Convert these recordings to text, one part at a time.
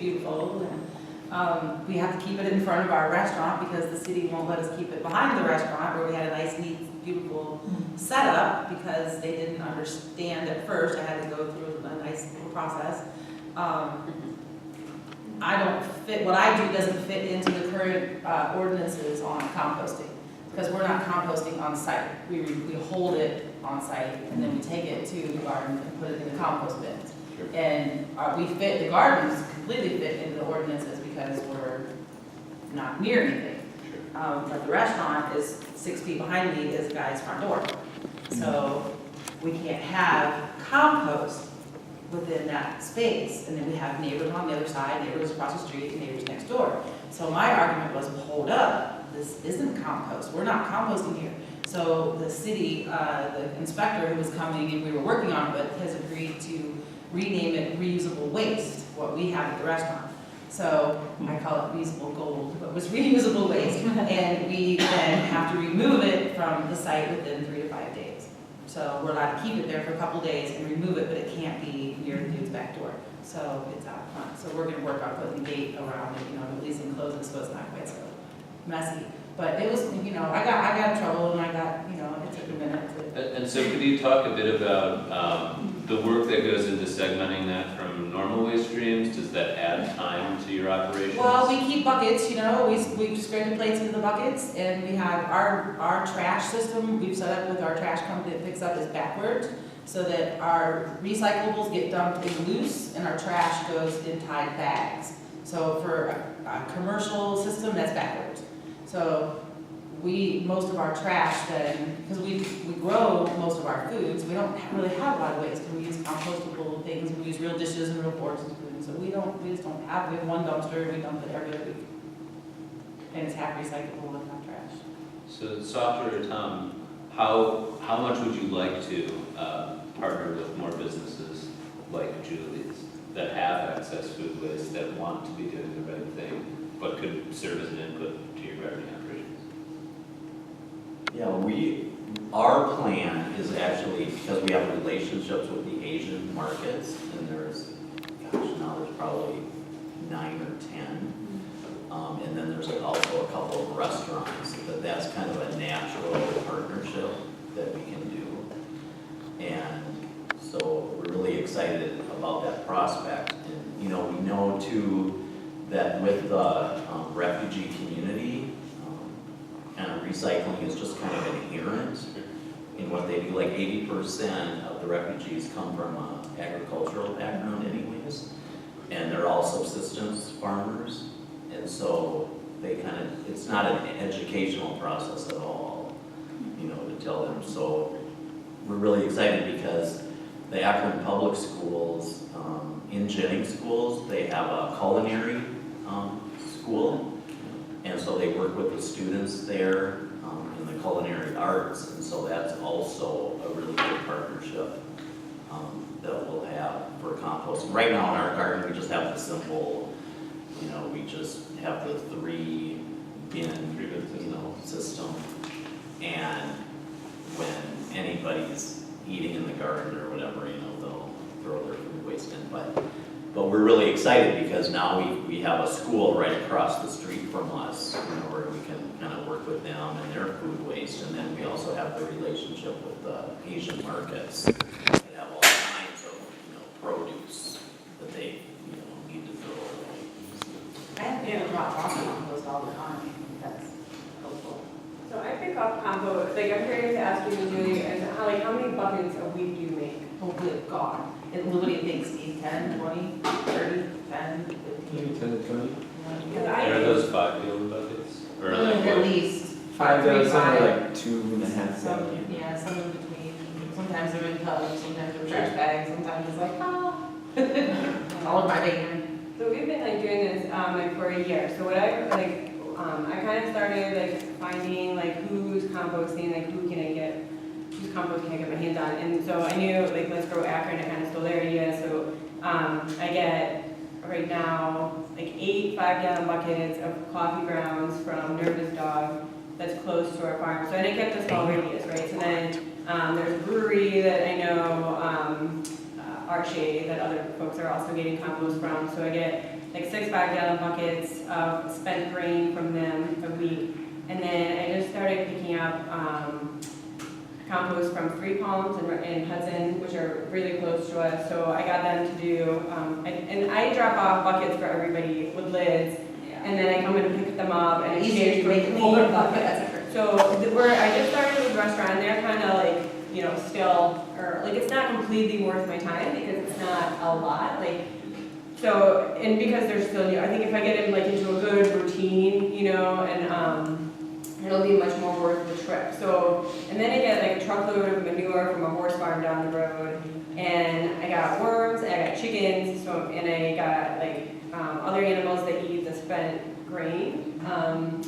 beautiful. And, we have to keep it in front of our restaurant because the city won't let us keep it behind the restaurant where we had a nice, neat, beautiful setup because they didn't understand at first. I had to go through a nice little process. I don't fit, what I do doesn't fit into the current ordinances on composting because we're not composting on site. We hold it on site and then we take it to the garden and put it in the compost bins. Sure. And the gardens completely fit into the ordinances because we're not near anything. Sure. But the restaurant is 6 feet behind me is the guy's front door. So we can't have compost within that space. And then we have neighbors on the other side, neighbors across the street, and neighbors next door. So my argument was, hold up, this isn't compost. We're not composting here. So the city, the inspector who was coming and we were working on it with has agreed to rename it reusable waste, what we have at the restaurant. So I call it reusable gold, but it was reusable waste. And we then have to remove it from the site within 3 to 5 days. So we're allowed to keep it there for a couple days and remove it, but it can't be near the dude's back door. So it's out front. So we're gonna work on putting a gate around it, at least enclose it so it's not quite so messy. But it was, I got in trouble and I got, it took a minute to. And so could you talk a bit about the work that goes into segmenting that from normal waste streams? Does that add time to your operations? Well, we keep buckets, we scrape the plates into the buckets, and we have our trash system we've set up with our trash company that picks up is backwards, so that our recyclables get dumped in loose and our trash goes in tied bags. So for a commercial system, that's backwards. So most of our trash then, because we grow most of our foods, we don't really have a lot of waste. We use compostable things, we use real dishes and real forks and spoons. So we just don't have, we have one dumpster and we dump it every other week. And it's half recyclable and half trash. So Softer or Tom, how much would you like to partner with more businesses like Julie's that have excess food waste, that want to be doing the right thing, but could serve as an input to your gardening operations? Yeah, our plan is actually, because we have relationships with the Asian markets, and now there's probably 9 or 10. And then there's also a couple of restaurants, that's kind of a natural partnership that we can do. And so we're really excited about that prospect. And, we know too that with the refugee community, kind of recycling is just kind of inherent in what they do. Like 80% of the refugees come from an agricultural background anyways, and they're all subsistence farmers. And so it's not an educational process at all, to tell them. So we're really excited because the Akron public schools, in Jennings schools, they have a culinary school. And so they work with the students there in the culinary arts. And so that's also a really good partnership that we'll have for composting. Right now in our garden, we just have the simple, we just have the 3 bin, system. And when anybody's eating in the garden or whatever, they'll throw their food waste in. But we're really excited because now we have a school right across the street from us, where we can kind of work with them and their food waste. And then we also have the relationship with the Asian markets that have all kinds of, produce that they, need to throw away. I have to drop off compost all the time. That's helpful. So I pick up compost, I'm curious to ask you, Julie, how many buckets a week do you make? Oh, good God. What do you think, Steve? 10, 20, 30, 10, 15? Maybe 10 to 20. Because Are those 5-gallon buckets? Or are they At more? least. 5 3, gallons, some are 5. like 2.5 Some, gallons. yeah, some in between. Sometimes they're in tubs, sometimes they're trash bags, sometimes it's like, all of my bacon. So we've been doing this for a year. So what I kind of started finding who's composting, who can I get, whose compost can I get my hands on. And so I knew Let's Grow Akron, I kind of stole their idea. So I get right now 8 5-gallon buckets of coffee grounds from Nervous Dog that's close to our farm. So I kept a small radius, right? So then there's a brewery that I know, our shade that other folks are also getting compost from. So I get like 6 5-gallon buckets of spent grain from them a week. And then I just started picking up compost from Three Palms and Hudson, which are really close to us. So I got them to do, and I drop off buckets for everybody with lids. And then I come in and pick them up and Easier to make clean fuller buckets. So I just started with the restaurant, and they're kind of like, you know, still, or like it's not completely worth my time because it's not a lot. Like, so, and because they're still new, I think if I get into a good routine, you know, and it'll be much more worth the trip. So, and then I get like a truckload of manure from a horse farm down the road, and I got worms, and I got chickens, so, and I got like other animals that eat the spent grain, and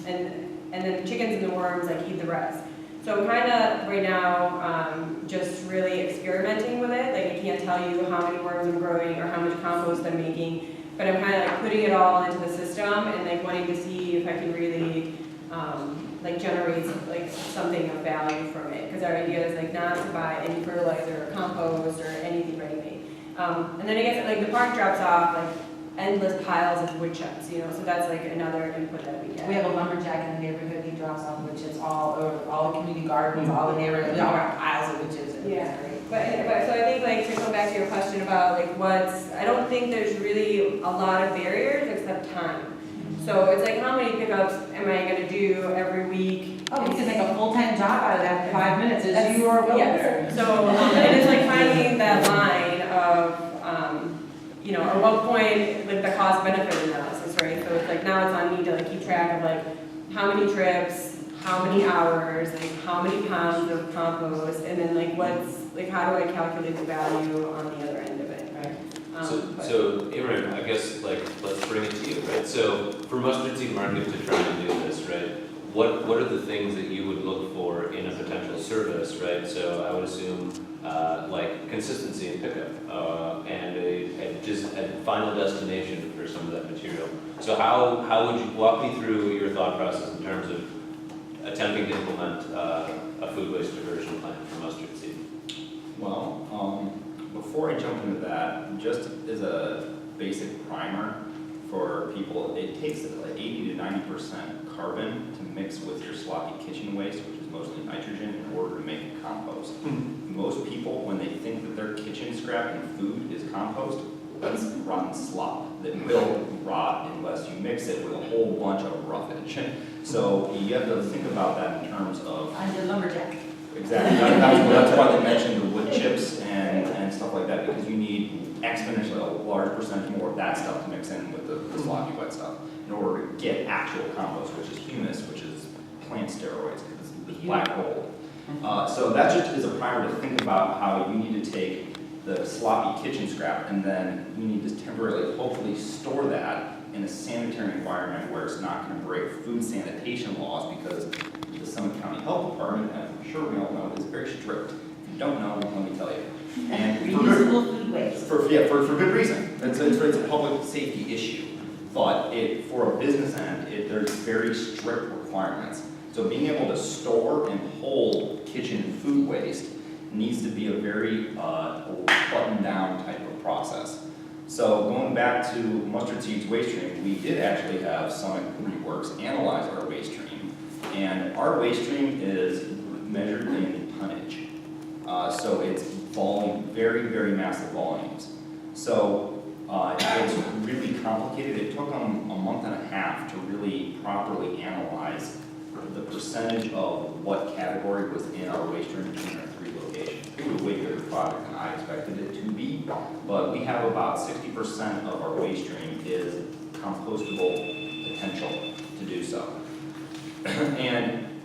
then the chickens and the worms like eat the rest. So I'm kind of right now just really experimenting with it. Like I can't tell you how many worms I'm growing or how much compost I'm making, but I'm kind of like putting it all into the system and like wanting to see if I can really like generate like something of value from it. Because our idea is like not to buy any fertilizer or compost or anything ready-made. And then I guess like the park drops off like endless piles of wood chips, you know, so that's like another input that we get. We have a lumberjack in the neighborhood, he drops off wood chips all over, all the community gardens, all the neighborhood, we all got piles of wood chips. And Yeah. it's great. But so I think like to come back to your question about like I don't think there's really a lot of barriers except time. So it's like how many pickups am I gonna do every week? Oh, we can make a full-time job out of that in 5 minutes, as you are well aware. Yes. So, and it's like finding that line of, you know, at what point, like the cost benefit analysis, right? So it's like now it's on me to like keep track of like how many trips, how many hours, like how many pounds of compost, and then like how do I calculate the value on the other end of it, right? So Aaron, I guess like let's bring it to you, right? So for Mustard Seed Market to try and do this, right? What are the things that you would look for in a potential service, right? So I would assume like consistency in pickup and a final destination for some of that material. So how would you walk me through your thought process in terms of attempting to implement a food waste diversion plan for Mustard Seed? Well, before I jump into that, just as a basic primer for people, it takes like 80 to 90% carbon to mix with your sloppy kitchen waste, which is mostly nitrogen, in order to make a compost. Most people, when they think that their kitchen scrap and food is compost, that's rotten slop that will rot unless you mix it with a whole bunch of roughage. So you have to think about that in terms of I'm the lumberjack. exactly. That's why they mentioned the wood chips and stuff like that, because you need exponentially a large percentage more of that stuff to mix in with the sloppy wet stuff in order to get actual compost, which is humus, which is plant steroids, because it's black gold. So that just is a primer to think about how you need to take the sloppy kitchen scrap and then you need to temporarily, hopefully, store that in a sanitary environment where it's not going to break food sanitation laws, because the Summit County Health Department, and I'm sure we all know, is very strict. If you don't know, let me tell you. And Reusable food waste. for good reason. It's a public safety issue. But for a business end, there's very strict requirements. So being able to store and hold kitchen food waste needs to be a very buttoned down type of process. So going back to Mustard Seed's waste stream, we did actually have Summit Reworks analyze our waste stream. And our waste stream is measured in tonnage. So it's volume, very, very massive volumes. So it's really complicated. It took them a month and a half to really properly analyze the percentage of what category was in our waste stream between our 3 locations. It was a way bigger project than I expected it to be, but we have about 60% of our waste stream is compostable potential to do so. And